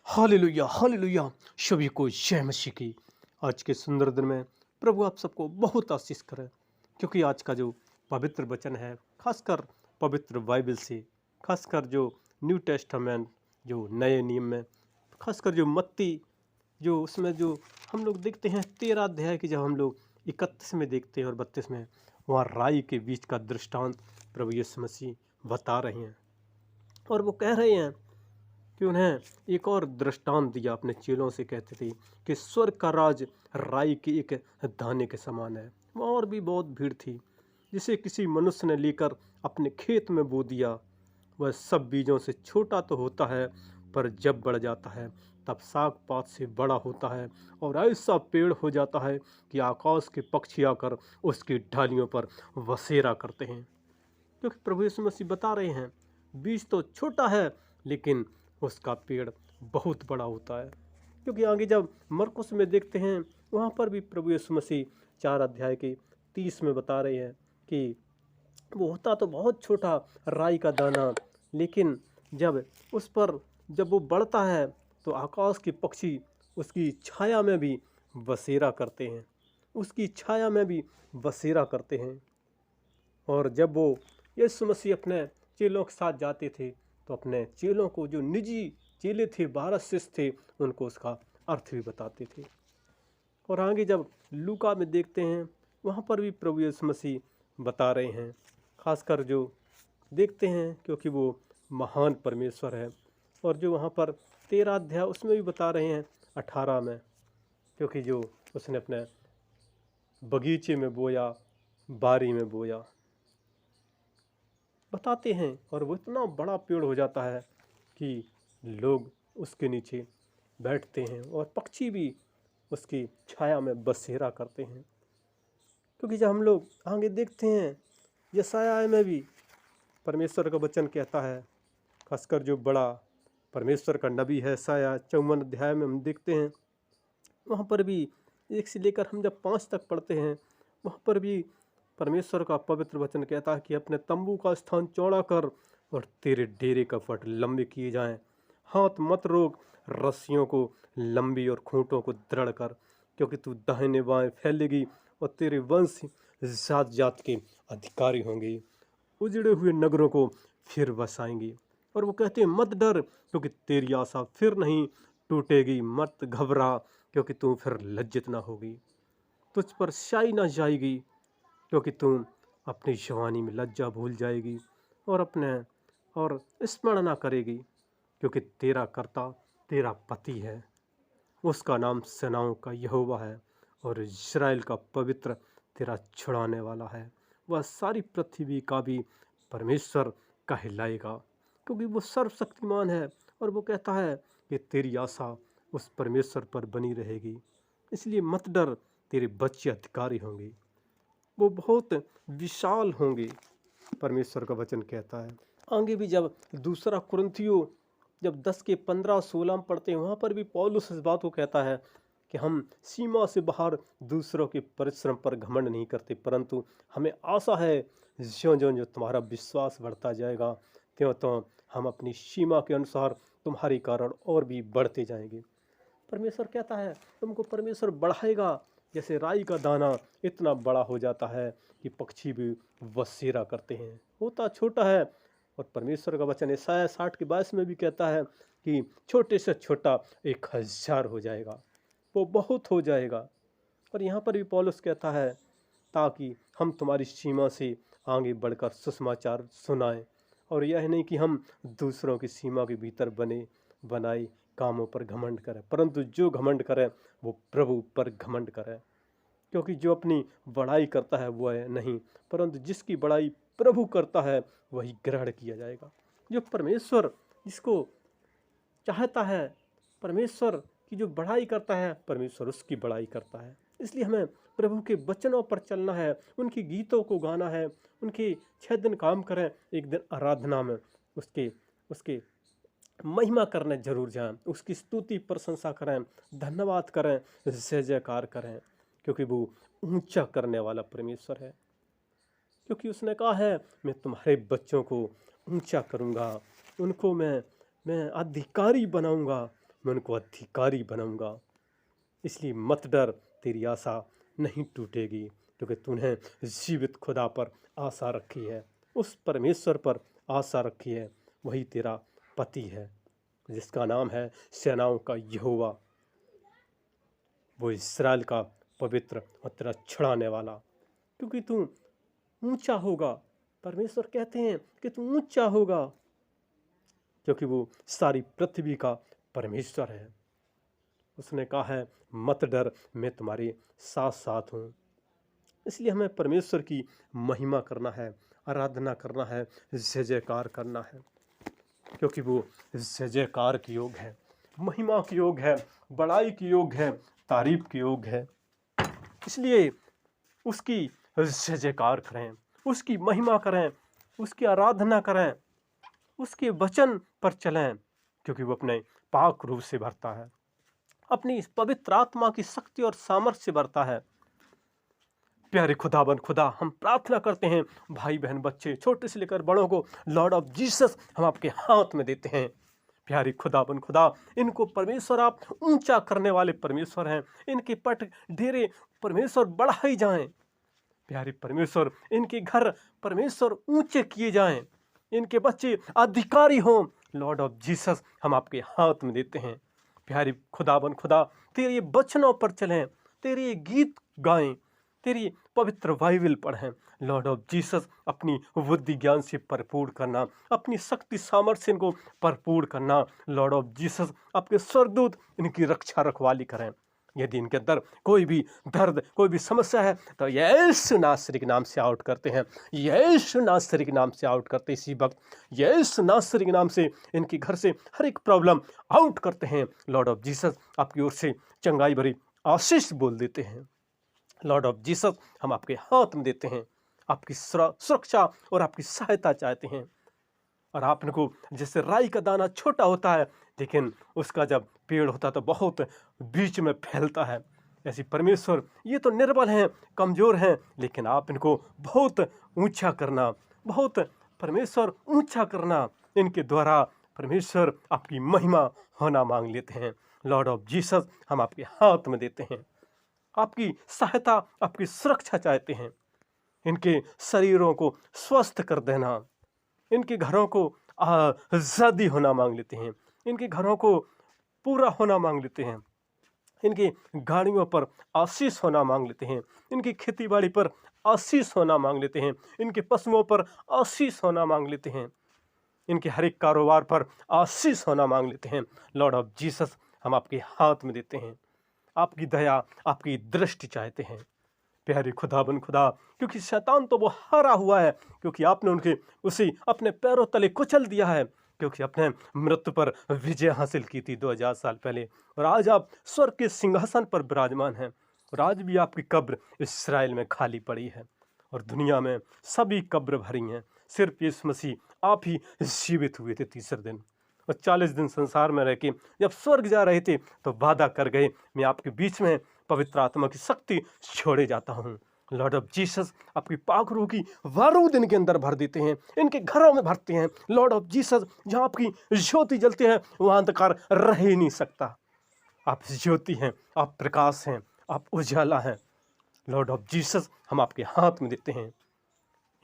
Hallelujah hallelujah. सभी को जय मसीह की। आज के सुंदर दिन में प्रभु आप सबको बहुत आशीष करे, क्योंकि आज का जो पवित्र वचन है, खासकर पवित्र बाइबल से, खासकर जो न्यू टेस्टामेंट, जो नए नियम में, खासकर जो मत्ती, जो उसमें जो हम लोग देखते हैं 13 अध्याय की, जब हम लोग 31 में देखते हैं और 32 में, वहाँ राई के बीच का दृष्टांत प्रभु यीशु मसीह बता रहे हैं। और वो कह रहे हैं कि उन्हें एक और दृष्टांत दिया, अपने चेलों से कहते थे कि स्वर्ग का राज राई के एक दाने के समान है। वहाँ और भी बहुत भीड़ थी, जिसे किसी मनुष्य ने लेकर अपने खेत में बो दिया। वह सब बीजों से छोटा तो होता है, पर जब बढ़ जाता है तब साग पात से बड़ा होता है और ऐसा पेड़ हो जाता है कि आकाश के पक्षी आकर उसकी डालियों पर बसेरा करते हैं। क्योंकि प्रभु यीशु मसीह बता रहे हैं, बीज तो छोटा है लेकिन उसका पेड़ बहुत बड़ा होता है। क्योंकि आगे जब मरकुस में देखते हैं, वहाँ पर भी प्रभु यीशु मसीह 4 अध्याय के 30 में बता रहे हैं कि वो होता तो बहुत छोटा राई का दाना, लेकिन जब वो बढ़ता है तो आकाश के पक्षी उसकी छाया में भी बसेरा करते हैं, उसकी छाया में भी बसेरा करते हैं। और जब वो यीशु मसीह अपने चेलों के साथ जाते थे, तो अपने चेलों को, जो निजी चेले थे, 12 शिष्य थे, उनको उसका अर्थ भी बताते थे। और आगे जब लूका में देखते हैं, वहाँ पर भी प्रभु यीशु मसीह बता रहे हैं, खासकर जो देखते हैं, क्योंकि वो महान परमेश्वर है। और जो वहाँ पर 13 अध्याय उसमें भी बता रहे हैं 18 में, क्योंकि जो उसने अपने बगीचे में बोया, बारी में बोया, बताते हैं। और वो इतना बड़ा पेड़ हो जाता है कि लोग उसके नीचे बैठते हैं और पक्षी भी उसकी छाया में बसेरा करते हैं। क्योंकि जब हम लोग आगे देखते हैं, यशायाह में भी परमेश्वर का वचन कहता है, खासकर जो बड़ा परमेश्वर का नबी है यशायाह, 54 अध्याय में हम देखते हैं, वहाँ पर भी 1 से लेकर हम जब 5 तक पढ़ते हैं, वहाँ पर भी परमेश्वर का पवित्र वचन कहता है कि अपने तंबू का स्थान चौड़ा कर और तेरे डेरे का फट लंबे किए जाएं। हाथ मत रोक, रस्सियों को लंबी और खूंटों को दृढ़ कर, क्योंकि तू दाहिने बाएं फैलेगी और तेरे वंश जात जात के अधिकारी होंगे, उजड़े हुए नगरों को फिर बसाएंगे। और वो कहते हैं, मत डर, क्योंकि तेरी आशा फिर नहीं टूटेगी, मत घबरा, क्योंकि तू फिर लज्जित ना होगी, तुझ पर स्याही ना जाएगी, क्योंकि तुम अपनी जवानी में लज्जा भूल जाएगी और स्मरण ना करेगी, क्योंकि तेरा कर्ता तेरा पति है, उसका नाम सेनाओं का यहोवा है, और इस्राएल का पवित्र तेरा छुड़ाने वाला है। वह सारी पृथ्वी का भी परमेश्वर कहलाएगा, क्योंकि वो सर्वशक्तिमान है। और वो कहता है कि तेरी आशा उस परमेश्वर पर बनी रहेगी, इसलिए मत डर, तेरे बच्चे अधिकारी होंगे, वो बहुत विशाल होंगे, परमेश्वर का वचन कहता है। आगे भी जब दूसरा कुरिन्थियों जब 10 के 15-16 में पढ़ते हैं, वहाँ पर भी पौलुस इस बात को कहता है कि हम सीमा से बाहर दूसरों के परिश्रम पर घमंड नहीं करते, परंतु हमें आशा है ज्यों ज्यों जो तुम्हारा विश्वास बढ़ता जाएगा, त्यों त्यों हम अपनी सीमा के अनुसार तुम्हारे कारण और भी बढ़ते जाएंगे। परमेश्वर कहता है तुमको परमेश्वर बढ़ाएगा, जैसे राई का दाना इतना बड़ा हो जाता है कि पक्षी भी बसेरा करते हैं। होता छोटा है, और परमेश्वर का वचन यशायाह 60 के 22 में भी कहता है कि छोटे से छोटा 1000 हो जाएगा, वो बहुत हो जाएगा। और यहाँ पर भी पौलुस कहता है, ताकि हम तुम्हारी सीमा से आगे बढ़कर सुसमाचार सुनाएं, और यह नहीं कि हम दूसरों की सीमा के भीतर बनाए कामों पर घमंड करें, परंतु जो घमंड करे वो प्रभु पर घमंड करे। क्योंकि जो अपनी बड़ाई करता है वो है नहीं, परंतु जिसकी बड़ाई प्रभु करता है वही ग्रहण किया जाएगा। जो परमेश्वर जिसको चाहता है, परमेश्वर की जो बड़ाई करता है, परमेश्वर उसकी बड़ाई करता है। इसलिए हमें प्रभु के वचनों पर चलना है, उनके गीतों को गाना है, उनके 6 दिन काम करें, एक दिन आराधना में उसके महिमा करने जरूर जाएं, उसकी स्तुति प्रशंसा करें, धन्यवाद करें, जय जयकार करें, क्योंकि वो ऊंचा करने वाला परमेश्वर है। क्योंकि उसने कहा है, मैं तुम्हारे बच्चों को ऊंचा करूंगा, उनको मैं अधिकारी बनाऊंगा, मैं उनको अधिकारी बनाऊंगा। इसलिए मत डर, तेरी आशा नहीं टूटेगी, क्योंकि तूने जीवित खुदा पर आशा रखी है, उस परमेश्वर पर आशा रखी है। वही तेरा पति है, जिसका नाम है सेनाओं का यहोवा। वो इस्राएल का पवित्र और तेरा छुड़ाने वाला। क्योंकि तू ऊंचा होगा, परमेश्वर कहते हैं कि तू ऊंचा होगा, क्योंकि वो सारी पृथ्वी का परमेश्वर है। उसने कहा है मत डर, मैं तुम्हारे साथ साथ हूँ। इसलिए हमें परमेश्वर की महिमा करना है, आराधना करना है, जय जयकार करना है, क्योंकि वो जय जयकार के योग है, महिमा के योग है, बड़ाई के योग है, तारीफ के योग है। इसलिए उसकी जय जयकार करें, उसकी महिमा करें, उसकी आराधना करें, उसके वचन पर चलें, क्योंकि वो अपने पाक रूप से भरता है, अपनी इस पवित्र आत्मा की शक्ति और सामर्थ्य से भरता है। प्यारे खुदाबंद खुदा, हम प्रार्थना करते हैं भाई बहन बच्चे छोटे से लेकर बड़ों को लॉर्ड ऑफ जीसस हम आपके हाथ में देते हैं। प्यारे खुदाबंद खुदा, इनको परमेश्वर आप ऊंचा करने वाले परमेश्वर हैं। इनके पट ढेरे परमेश्वर बढ़ाई जाएं। प्यारे परमेश्वर, इनके घर परमेश्वर ऊंचे किए जाएं, इनके बच्चे अधिकारी हों। लॉर्ड ऑफ जीसस हम आपके हाथ में देते हैं। प्यारे खुदाबंद खुदा, तेरे ये वचनों पर चलें, तेरे ये गीत गाएं, तेरी पवित्र बाइबल पढ़ें। लॉर्ड ऑफ जीसस, अपनी बुद्धि ज्ञान से भरपूर करना, अपनी शक्ति सामर्थ्य से इनको भरपूर करना। लॉर्ड ऑफ जीसस, आपके स्वर्गदूत इनकी रक्षा रखवाली करें। यदि इनके अंदर कोई भी दर्द, कोई भी समस्या है, तो यीशु नासरी के नाम से आउट करते हैं, यीशु नासरी के नाम से आउट करते हैं। इसी वक्त यीशु नासरी के नाम से इनके घर से हर एक प्रॉब्लम आउट करते हैं। लॉर्ड ऑफ जीसस, आपकी ओर से चंगाई भरी आशीष बोल देते हैं। लॉर्ड ऑफ जीसस, हम आपके हाथ में देते हैं, आपकी सुरक्षा और आपकी सहायता चाहते हैं। और आप इनको, जैसे राई का दाना छोटा होता है, लेकिन उसका जब पेड़ होता है तो बहुत बीच में फैलता है, ऐसी परमेश्वर ये तो निर्बल हैं, कमज़ोर हैं, लेकिन आप इनको बहुत ऊंचा करना, बहुत परमेश्वर ऊंचा करना, इनके द्वारा परमेश्वर आपकी महिमा होना मांग लेते हैं। लॉर्ड ऑफ जीसस, हम आपके हाथ में देते हैं, आपकी सहायता, आपकी सुरक्षा चाहते हैं। इनके शरीरों को स्वस्थ कर देना, इनके घरों को आज़ादी होना मांग लेते हैं, इनके घरों को पूरा होना मांग लेते हैं, इनकी गाड़ियों पर आशीष होना मांग लेते हैं, इनकी खेतीबाड़ी पर आशीष होना मांग लेते हैं, इनके पशुओं पर आशीष होना मांग लेते हैं, इनके हर एक कारोबार पर आशीष होना मांग लेते हैं। लॉर्ड ऑफ जीसस, हम आपके हाथ में देते हैं, आपकी दया, आपकी दृष्टि चाहते हैं। प्यारे खुदाबंद खुदा, क्योंकि शैतान तो वो हारा हुआ है, क्योंकि आपने उनके उसी अपने पैरों तले कुचल दिया है, क्योंकि अपने मृत्यु पर विजय हासिल की थी 2000 साल पहले। और आज आप स्वर्ग के सिंहासन पर विराजमान हैं, और आज भी आपकी कब्र इस्राएल में खाली पड़ी है, और दुनिया में सभी कब्र भरी हैं। सिर्फ यीशु मसीह आप ही जीवित हुए थे तीसरे दिन, और 40 दिन संसार में रह के जब स्वर्ग जा रहे थे तो वादा कर गए, मैं आपके बीच में पवित्र आत्मा की शक्ति छोड़े जाता हूँ। लॉर्ड ऑफ जीसस, आपकी पाक रूह की बारूद इनके अंदर भर देते हैं, इनके घरों में भरते हैं। लॉर्ड ऑफ जीसस, जहाँ आपकी ज्योति जलती है वहाँ अंधकार रह ही नहीं सकता। आप ज्योति हैं, आप प्रकाश हैं, आप उजाला हैं। लॉर्ड ऑफ जीसस, हम आपके हाथ में देते हैं,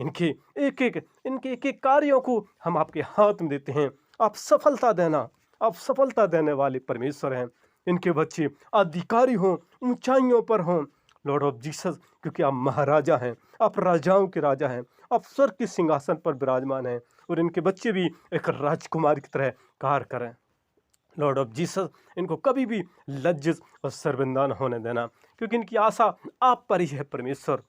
इनके एक एक कार्यों को हम आपके हाथ में देते हैं। आप सफलता देना, आप सफलता देने वाले परमेश्वर हैं। इनके बच्चे अधिकारी हों, ऊंचाइयों पर हों। लॉर्ड ऑफ जीसस, क्योंकि आप महाराजा हैं, आप राजाओं के राजा हैं, आप स्वर्ग के सिंहासन पर विराजमान हैं, और इनके बच्चे भी एक राजकुमार की तरह कार्य करें। लॉर्ड ऑफ जीसस, इनको कभी भी लज्जित और शर्मिंदा न होने देना, क्योंकि इनकी आशा आप पर ही है परमेश्वर।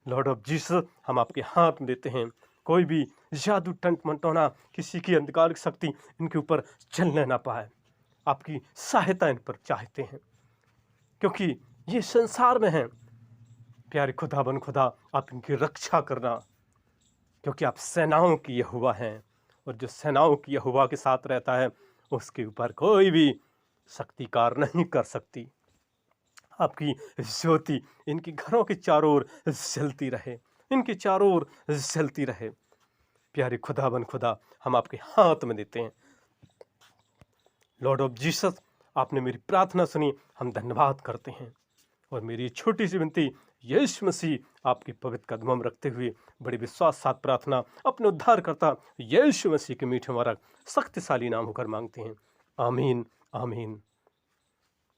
लॉर्ड ऑफ जीसस, हम आपके हाथ में देते हैं, कोई भी जादू टंट मंटोना, किसी की अंधकार की शक्ति इनके ऊपर चलने ना पाए। आपकी सहायता इन पर चाहते हैं, क्योंकि ये संसार में हैं। प्यारे खुदाबंद खुदा, आप इनकी रक्षा करना, क्योंकि आप सेनाओं की यहोवा हैं, और जो सेनाओं की यहोवा के साथ रहता है उसके ऊपर कोई भी शक्ति कार्य नहीं कर सकती। आपकी ज्योति इनके घरों के चारों ओर जलती रहे, इनके चारों ओर जलती रहे। प्यारे खुदाबंद खुदा, हम आपके हाथ में देते हैं। लॉर्ड ऑफ जीसस, आपने मेरी प्रार्थना सुनी, हम धन्यवाद करते हैं। और मेरी छोटी सी विनती, यीशु मसीह आपके पवित्र कदमों में रखते हुए बड़े विश्वास साथ प्रार्थना अपने उद्धारकर्ता यीशु मसीह के मीठे मुबारक शक्तिशाली नाम होकर मांगते हैं। आमीन, आमीन।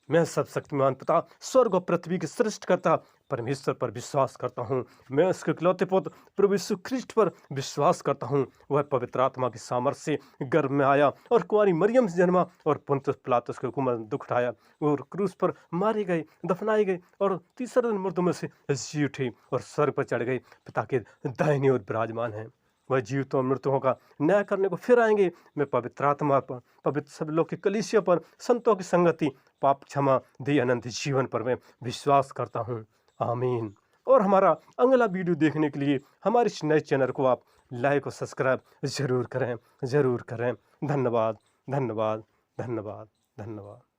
मैं सब शक्तिमान पिता, स्वर्ग और पृथ्वी के सृष्टिकर्ता परमेश्वर पर विश्वास करता हूँ। मैं उसके इकलौते पुत्र प्रभु यीशु ख्रीष्ट पर विश्वास करता हूँ। वह पवित्र आत्मा की सामर्थ्य से गर्भ में आया और कुंवारी मरियम से जन्मा और पुन्तियुस पिलातुस के हुक्म में दुख उठाया और क्रूस पर मारे गए, दफनाए गए और तीसरे दिन मुर्दों में से जी उठे और स्वर्ग पर चढ़ गए, पिता के दाहिनी ओर विराजमान है। वह जीवितों और मृतकों का न्याय करने को फिर आएंगे। मैं पवित्र आत्मा पर, पवित्र सब लोग की कलीसिया पर, संतों की संगति, पाप क्षमा दी अनंत जीवन पर मैं विश्वास करता हूँ। आमीन। और हमारा अगला वीडियो देखने के लिए हमारे इस नए चैनल को आप लाइक और सब्सक्राइब जरूर करें, जरूर करें। धन्यवाद, धन्यवाद, धन्यवाद, धन्यवाद।